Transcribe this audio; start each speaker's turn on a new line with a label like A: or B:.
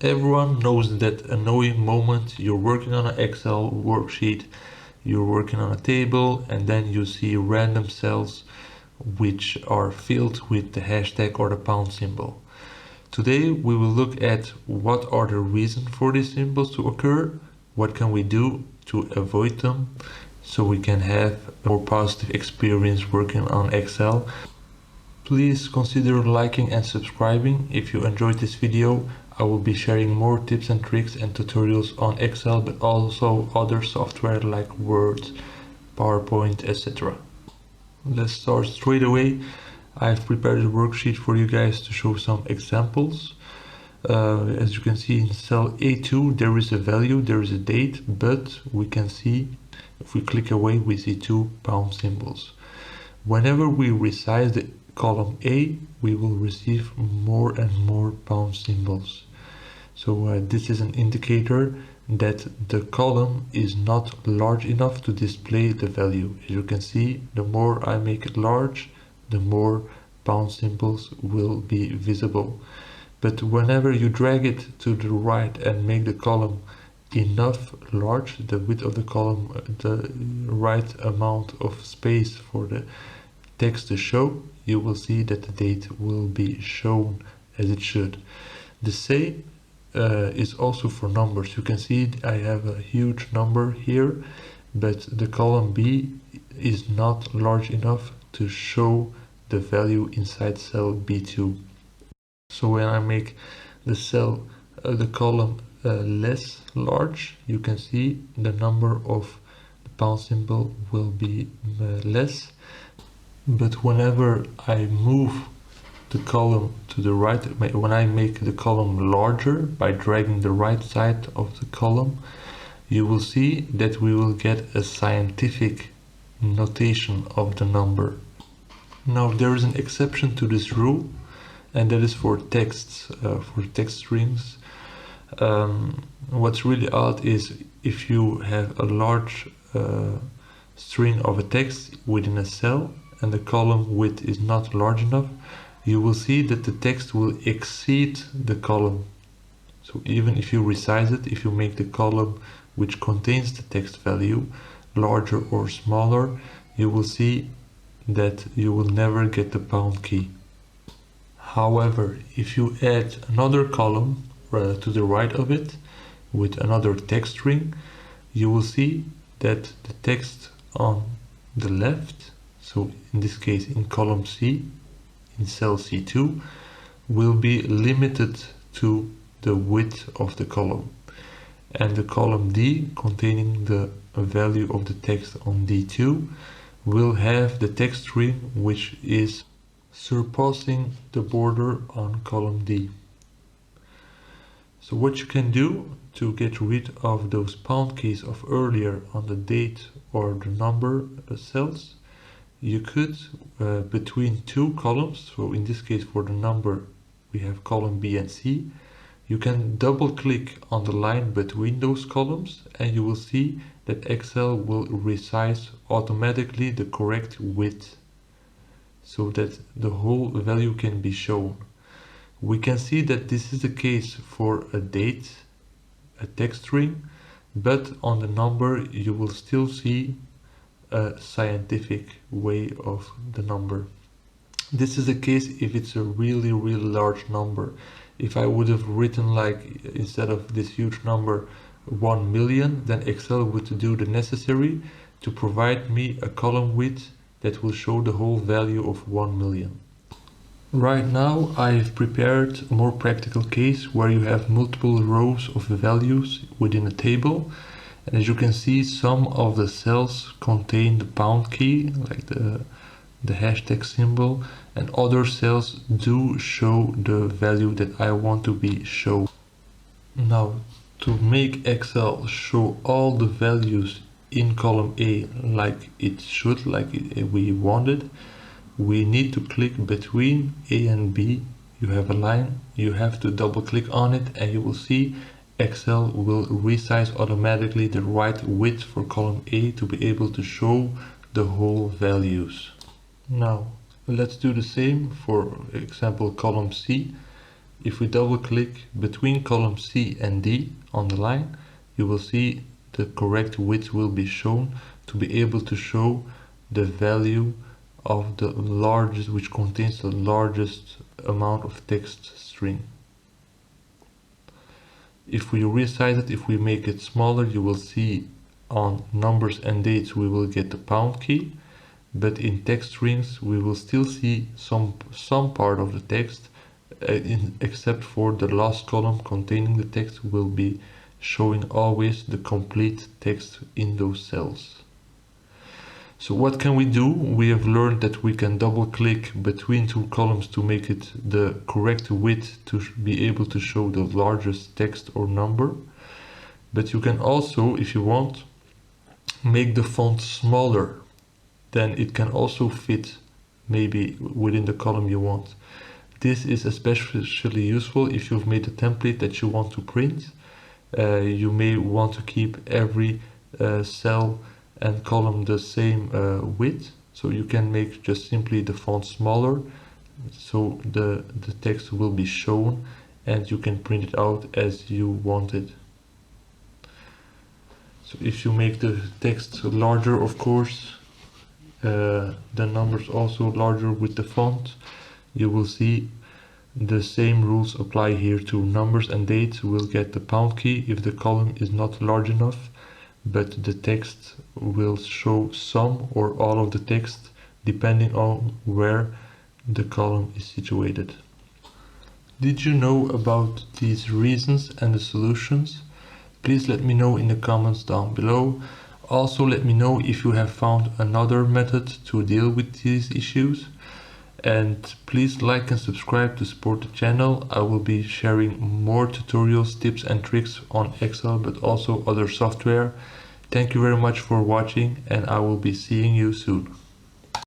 A: Everyone knows that annoying moment you're working on an Excel worksheet, you're working on a table, and then you see random cells which are filled with the hashtag or the pound symbol. Today we will look at what are the reasons for these symbols to occur, what can we do to avoid them, so we can have a more positive experience working on Excel. Please consider liking and subscribing if you enjoyed this video. I will be sharing more tips and tricks and tutorials on Excel, but also other software like Word, PowerPoint, etc. Let's start straight away. I've prepared a worksheet for you guys to show some examples. As you can see in cell A2 there is a value, there is a date, but we can see if we click away we see 2 pound symbols. Whenever we resize the column A, we will receive more and more pound symbols. So this is an indicator that the column is not large enough to display the value. As you can see, the more I make it large, the more pound symbols will be visible. But whenever you drag it to the right and make the column enough large, the width of the column, the right amount of space for the text to show, you will see that the date will be shown as it should. The same is also for numbers. You can see I have a huge number here, but the column B is not large enough to show the value inside cell B2. So when I make the cell, the column less large, you can see the number of the pound symbol will be less. But whenever I move the column to the right, when I make the column larger by dragging the right side of the column, you will see that we will get a scientific notation of the number. Now there is an exception to this rule, and that is for texts, for text strings. What's really odd is if you have a large string of a text within a cell and the column width is not large enough, you will see that the text will exceed the column. So even if you resize it, if you make the column which contains the text value larger or smaller, you will see that you will never get the pound key. However, if you add another column to the right of it with another text string, you will see that the text on the left, so in this case in column C, in cell C2, will be limited to the width of the column. And the column D, containing the value of the text on D2, will have the text string which is surpassing the border on column D. So what you can do to get rid of those pound keys of earlier on the date or the number cells, you could between 2 columns, so in this case for the number we have column B and C, you can double click on the line between those columns and you will see that Excel will resize automatically the correct width so that the whole value can be shown. We can see that this is the case for a date, a text string, but on the number you will still see a scientific way of the number. This is the case if it's a really large number. If I would have written, like, instead of this huge number 1 million, then Excel would do the necessary to provide me a column width that will show the whole value of 1 million. Right now I've prepared a more practical case where you have multiple rows of values within a table, and as you can see, some of the cells contain the pound key, like the hashtag symbol, and other cells do show the value that I want to be shown. Now, to make Excel show all the values in column A like it should, like we wanted, we need to click between A and B. You have a line, you have to double click on it and you will see Excel will resize automatically the right width for column A to be able to show the whole values. Now let's do the same for example column C. if we double click between column C and D on the line, you will see the correct width will be shown to be able to show the value of the largest, which contains the largest amount of text string. If we resize it, if we make it smaller, you will see on numbers and dates we will get the pound key, but in text strings we will still see some part of the text, except for the last column containing the text will be showing always the complete text in those cells. So what can we do? We have learned that we can double click between two columns to make it the correct width to be able to show the largest text or number. But you can also, if you want, make the font smaller. Then it can also fit maybe within the column you want. This is especially useful if you've made a template that you want to print. You may want to keep every cell and column the same width, so you can make just simply the font smaller so the text will be shown and you can print it out as you want it. So if you make the text larger, of course, the numbers also larger with the font, you will see the same rules apply here to numbers and dates. Will get the pound key if the column is not large enough, but the text will show some or all of the text depending on where the column is situated. Did you know about these reasons and the solutions? Please let me know in the comments down below. Also let me know if you have found another method to deal with these issues. And please like and subscribe to support the channel. I will be sharing more tutorials, tips and tricks on Excel, but also other software. Thank you very much for watching, and I will be seeing you soon.